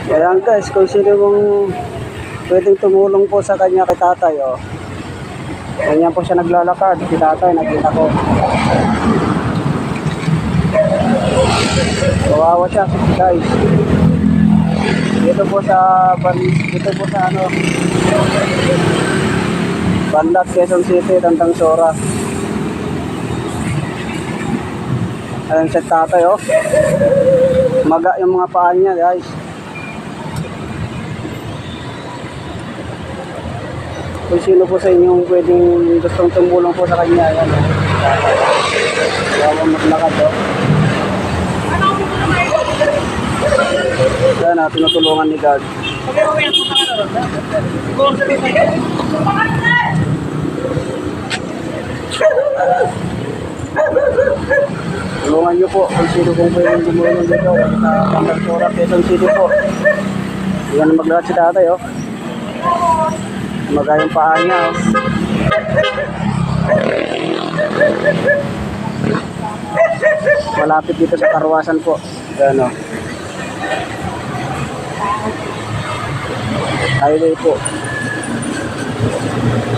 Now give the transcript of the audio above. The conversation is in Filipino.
Ayan guys, kung sino mong pwedeng tumulong po sa kanya kay tatay, oh. Ganyan po siya naglalakad, si tatay, nakita ko. Kawawa siya, guys. Dito po sa ano, Banlat, Quezon City, Tandang Sora. Ayan si tatay, oh. Maga yung mga paa niya, guys. Kung sino po sa inyo pwedeng gustong tumulong po sa kanya, ayan, oh. Kawawa maglakad, oh. Ayan, tinutulungan ni God. Tulungan nyo po kung sino kung pwedeng tumulong dito sa Tandang Sora, Quezon City po. Ayan na maglakad si tatay, oh. Magayang paa niya, oh. Malapit dito sa Karwasan po. Ayan, oh. Highway po.